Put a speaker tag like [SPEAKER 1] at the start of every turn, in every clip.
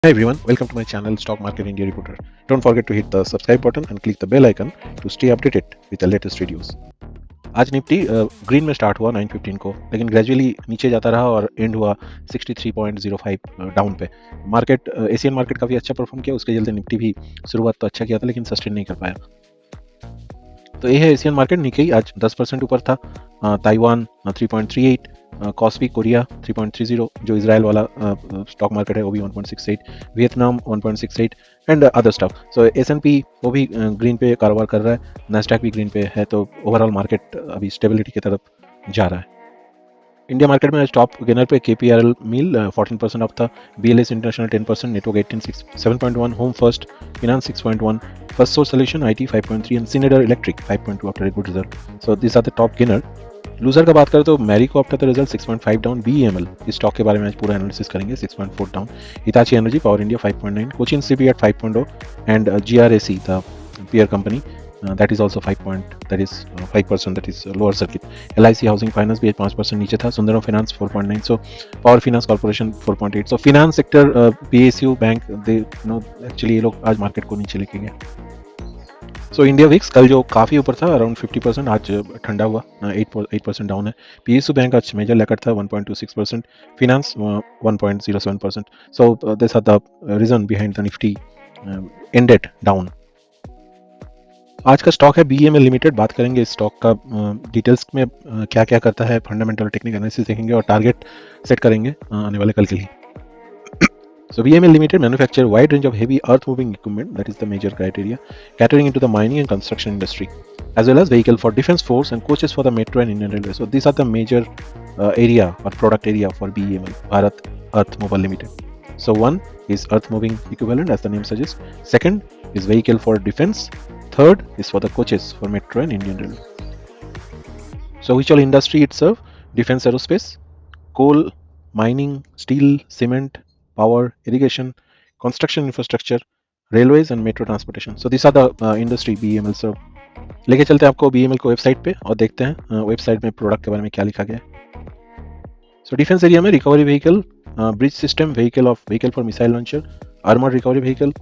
[SPEAKER 1] Hi everyone, welcome to my channel Stock Market India Reporter. Don't forget to hit the subscribe button and click the bell icon to stay updated with the latest videos. आज Nifty green में start हुआ 9:15 को, लेकिन gradually नीचे जाता रहा और and हुआ 63.05 डाउन पे। मार्केट एशियन मार्केट काफ़ी अच्छा परफॉर्म किया, उसके चलते निफ्टी भी शुरुआत तो अच्छा किया था लेकिन सस्टेन नहीं कर पाया। तो ये है एशियन मार्केट। निक्केई आज 10% ऊपर था, ताइवान 3.38, कॉस्पी कोरिया 3.30, जो इजराइल वाला स्टॉक मार्केट है वो भी 1.68, Vietnam 1.68 and other stuff. So S&P वो भी ग्रीन पे कारोबार कर रहा है, नैस्डैक भी ग्रीन पे है, तो ओवरऑल मार्केट अभी स्टेबिलिटी की तरफ जा रहा है। इंडिया मार्केट में आज टॉप गेनर पे KPRL मील 14% ऑफ था, BLS international 10%, network 7.1, home first finance 6.1, first source solution IT 5.3 and Schneider electric 5.2 after a good result. So this are the top gainer. Loser का बात करें तो Marico after the result 6.5 down, BEML इस stock के बारे में आज पूरा एनालिसिस करेंगे, 6.4 down, Hitachi energy power India 5.9, Cochin CP at 5.0 and GRAC the peer company that is also 5%, that is lower circuit. LIC housing finance भी 5% नीचे था, Sundaram finance 4.9, so power finance corporation 4.8। So finance sector PSU bank they actually ये लोग आज market को नीचे लेके गए। सो इंडिया विक्स कल जो काफ़ी ऊपर था अराउंड 50%, आज ठंडा हुआ 8% डाउन है। PSU बैंक आज मेजर लेकर था 1.26%, finance 1.07%। So this are the reason behind the Nifty ended down. आज का स्टॉक है BEML लिमिटेड। बात करेंगे इस स्टॉक का डिटेल्स में, क्या क्या करता है, फंडामेंटल टेक्निकल एनालिसिस देखेंगे और टारगेट सेट करेंगे आने वाले कल के लिए। So BML Limited manufacture wide range of heavy earth moving equipment, that is the major criteria, catering into the mining and construction industry, as well as vehicle for defense force and coaches for the metro and Indian Railway. So these are the major area or product area for BEML, Bharat Earth Mobile Limited. So one is earth moving equivalent, as the name suggests. Second is vehicle for defense. Third is for the coaches for metro and Indian Railway. So which all industry it serve? Defense aerospace, coal, mining, steel, cement, power, irrigation, construction infrastructure, railways and metro transportation. So these are the industry BEML serve. लेके चलते हैं आपको BEML को website पे और देखते हैं website में प्रोडक्ट के बारे में क्या लिखा गया है। सो डिफेंस एरिया में recovery vehicle, bridge system, vehicle for missile launcher, armoured recovery vehicle,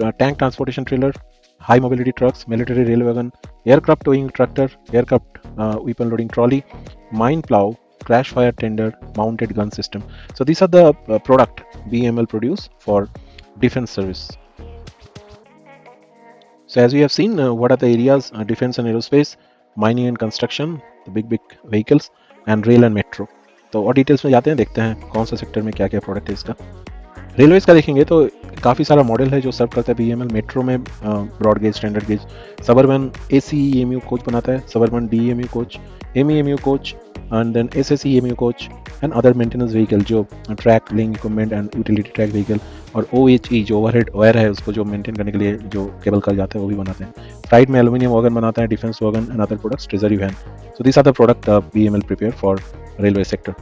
[SPEAKER 1] tank transportation trailer, high mobility trucks, military rail wagon, aircraft towing tractor, aircraft weapon loading trolley, mine plow, crash fire tender, mounted gun system. So these are the product BEML produce for defense service. So as we have seen, what are the areas? Defense and aerospace, mining and construction, the big vehicles, and rail and metro. तो और details में जाते हैं, देखते हैं कौन सा sector में क्या क्या प्रोडक्ट है इसका। रेलवेज का देखेंगे तो काफ़ी सारा मॉडल है जो सर्व करता है BEML। मेट्रो में broad gauge, standard gauge, suburban ACEMU coach बनाता है, suburban DEMU coach, MEMU coach and then SSEMU coach and other maintenance vehicle जो track link equipment and utility track vehicle, और OHE जो ओवरहेड वायर है उसको जो maintain करने के लिए जो केबल कल जाता है वो भी बनाते हैं। फ्राइट में एल्यूमिनियम वैगन बनाता है, defence wagon and other products, treasury van. So this are the product BEML prepare for railway sector.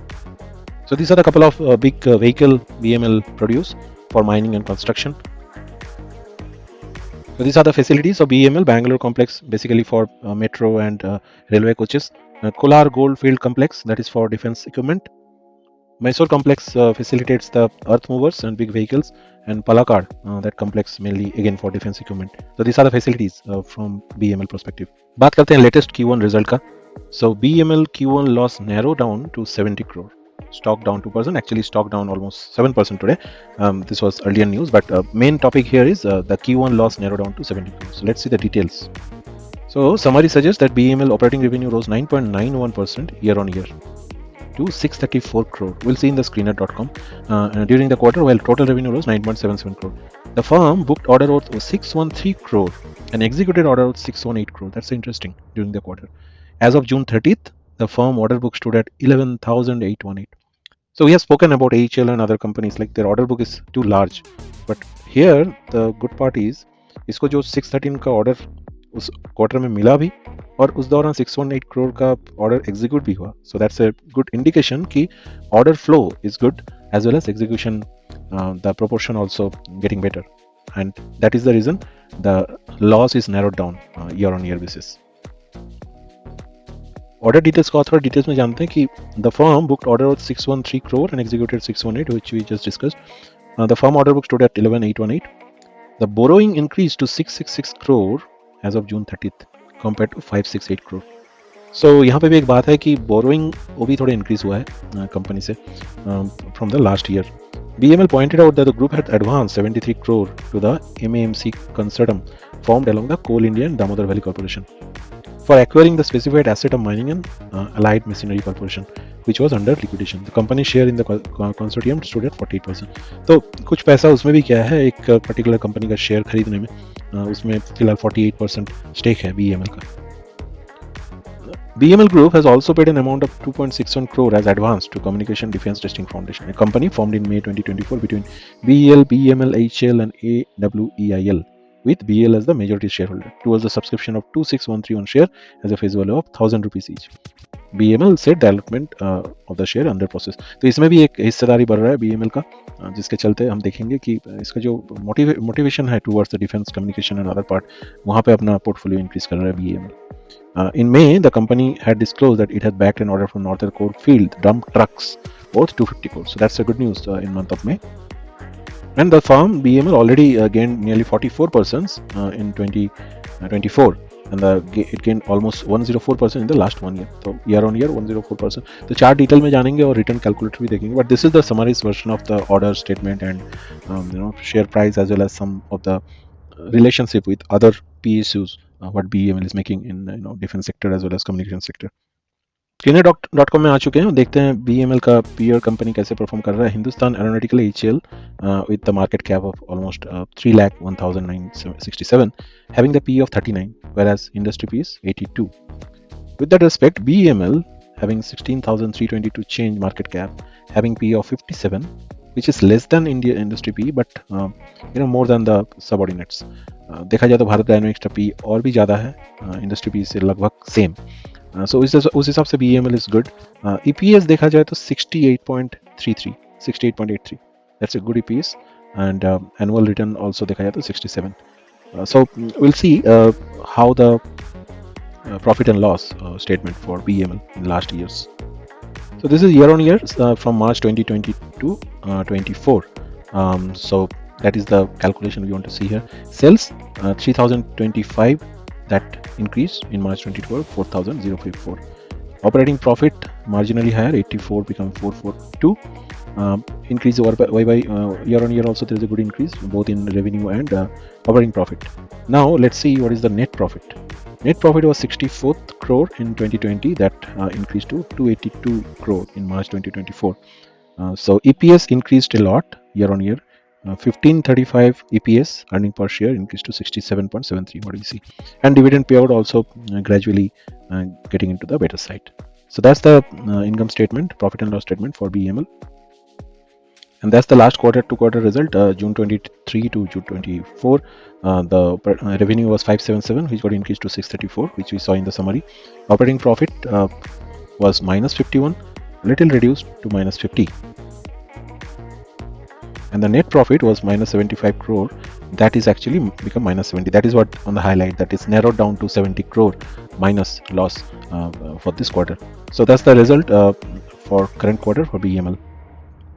[SPEAKER 1] So these are the couple of big vehicle BEML produce for mining and construction. So these are the facilities of BEML Bangalore complex, basically for metro and railway coaches. Kolar Goldfield complex, that is for defense equipment. Mysore complex facilitates the earth movers and big vehicles, and Palakkad, that complex mainly again for defense equipment. So these are the facilities from BEML perspective. बात करते हैं latest Q1 result का. So BEML Q1 loss narrow down to 70 crore. Stock down 2%, actually stock down almost 7% today. This was earlier news, but main topic here is the Q1 loss narrow down to 70 crore. So let's see the details. So summary suggests that BEML operating revenue rose 9.91% year on year to 634 crore. We'll see in the screener.com. During the quarter, while total revenue rose 9.77 crore. The firm booked order worth 613 crore and executed order worth 618 crore. That's interesting during the quarter. As of June 30th, the firm order book stood at 11,818. So we have spoken about AHL and other companies, like their order book is too large. But here the good part is, इसको जो 613 का order उस quarter में मिला भी और उस दौरान 618 करोड़ का ऑर्डर एग्जीक्यूट भी हुआ. So that's a good indication कि order flow is good as well as execution, the proportion also getting better, and that is the reason the loss is narrowed down year on year basis. Order details का थोड़ा details में जानते हैं कि the firm booked order of 613 crore and executed 618, which we just discussed. The firm order book stood at 11,818. The borrowing increased to 666 crore as of June 30th compared to 568 crore. So यहाँ पे भी एक बात है कि borrowing वो भी थोड़ा इंक्रीज हुआ है कंपनी से from the last year. BML pointed out that the group had advanced 73 crore to the MAMC consortium formed along the Coal India and Damodar Valley Corporation for acquiring the specified asset of Mining and Allied Machinery Corporation, which was under liquidation. The company share in the consortium stood at 48%. तो कुछ पैसा उसमें भी क्या है, एक particular company का share खरीदने में, उसमें फिलहाल 48% स्टेक है BML का. BML Group has also paid an amount of 2.61 crore as advance to Communication Defence Testing Foundation, a company formed in May 2024 between BEL, BML, HL and AWEIL, with BEL as the majority shareholder, towards the subscription of 2613 share as a face value of 1,000 rupees each. BML said the allotment of the share under process. तो इसमें भी एक हिस्सेदारी बढ़ रहा है BML का, जिसके चलते हम देखेंगे कि इसका जो मोटिवेशन है towards the defence communication and other part, वहाँ पे अपना पोर्टफोलियो इंक्रीज कर रहा है BML. In May, the company had disclosed that it had backed an order from Northern Coalfield dump trucks worth 250 crores. So that's a good news in month of May. And the firm BML already gained nearly 44% in 2024, and it gained almost 104% in the last 1 year. So year on year 104%. तो चार detail में जानेंगे और return calculator भी देखेंगे. But this is the summarized version of the order statement and share price as well as some of the relationship with other PSUs. What BML is making in defense sector as well as communication sector. Cleaner.com में आ चुके हैं. देखते हैं BML का peer company कैसे perform कर रहा है. Hindustan aeronautical HL with the market cap of almost 3,01,967, having the PE of 39, whereas industry PE is 82. With that respect, BML having 16,322 change market cap, having PE of 57, which is less than India industry PE, but more than the subordinates. देखा जाए तो Bharat dynamics का PE और भी ज़्यादा है, industry PE से लगभग सेम. सो उस हिसाब से BML इज गुड. EPS देखा जाए तो 68.33, 68.83, that's a good EPS. And annual return also देखा जाए तो 67. So will see how the profit and loss statement for BML in last years. So this is year on year from March 2022 24. So that is the calculation we want to see here. Sales 3,025, that increased in March 2024, 4,054. Operating profit marginally higher, 84 become 442. Increase over by year on year also there is a good increase both in revenue and operating profit. Now let's see what is the net profit. Net profit was 64th crore in 2020, that increased to 282 crore in March 2024. So EPS increased a lot year on year. 1535 EPS, earning per share, increased to 67.73. What do we see? And dividend payout also gradually getting into the better side. So that's the income statement, profit and loss statement for BML. And that's the last quarter to quarter result, June 23 to June 24. The revenue was 577, which got increased to 634, which we saw in the summary. Operating profit was minus 51, little reduced to minus 50. And the net profit was minus 75 crore. That is actually become minus 70. That is what on the highlight, that is narrowed down to 70 crore minus loss for this quarter. So that's the result for current quarter for BML.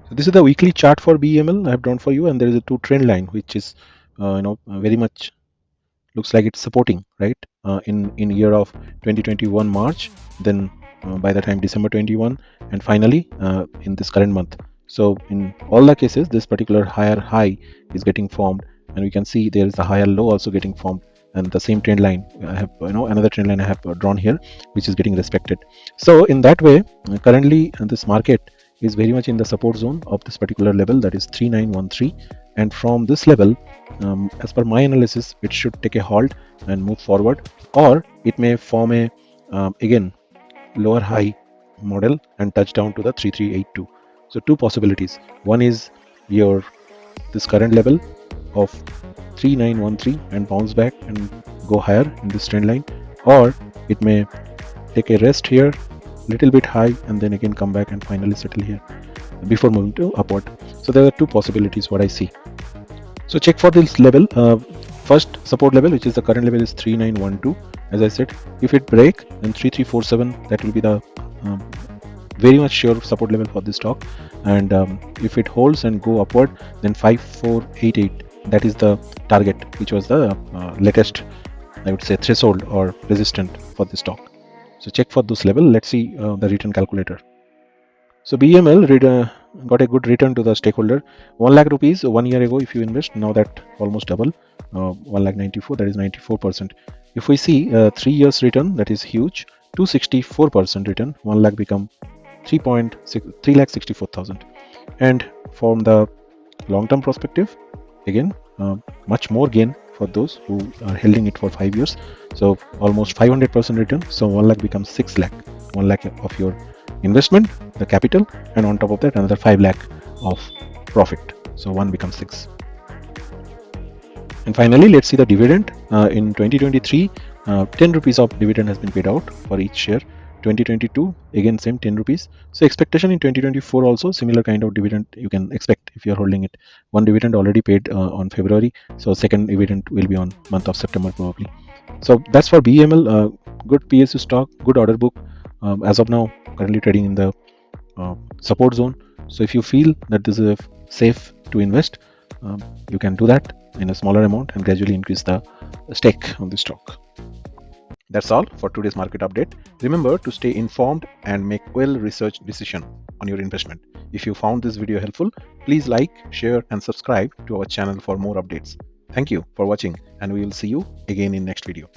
[SPEAKER 1] So this is the weekly chart for BML I have drawn for you, and there is a two trend line which is very much looks like it's supporting, right? In year of 2021 March, then by the time December 21, and finally in this current month. So in all the cases, this particular higher high is getting formed, and we can see there is a higher low also getting formed, and the same trend line I have another trend line I have drawn here, which is getting respected. So in that way, currently this market is very much in the support zone of this particular level, that is 3913, and from this level, as per my analysis, it should take a halt and move forward, or it may form a again lower high model and touch down to the 3382. So two possibilities. One is this current level of 3913 and bounce back and go higher in this trend line, or it may take a rest here, little bit high, and then again come back and finally settle here before moving to upward. So there are two possibilities what I see. So check for this level. First support level, which is the current level, is 3912. As I said, if it break, then 3347, that will be the very much sure support level for this stock, and if it holds and go upward, then 5488, that is the target, which was the latest, I would say, threshold or resistant for this stock. So check for this level. Let's see the return calculator. So BEML got a good return to the stakeholder. 1 lakh rupees 1 year ago, if you invest, now that almost double, 1 lakh 94, that is 94%. If we see 3 years return, that is huge, 264% return. 1 lakh become 3 lakh 64,000. And from the long-term perspective, again, much more gain for those who are holding it for 5 years. So almost 500% return. So 1 lakh becomes 6 lakh. 1 lakh of your investment, the capital, and on top of that another 5 lakh of profit. So 1 becomes 6. And finally, let's see the dividend. In 2023, 10 rupees of dividend has been paid out for each share. 2022, again same 10 rupees. So expectation in 2024 also similar kind of dividend you can expect if you are holding it. One dividend already paid on February, so second dividend will be on month of September probably. So that's for BEML. Good PSU stock, good order book. As of now, currently trading in the support zone. So if you feel that this is safe to invest, you can do that in a smaller amount and gradually increase the stake on the stock. That's all for today's market update. Remember to stay informed and make well-researched decision on your investment. If you found this video helpful, please like, share and subscribe to our channel for more updates. Thank you for watching, and we will see you again in next video.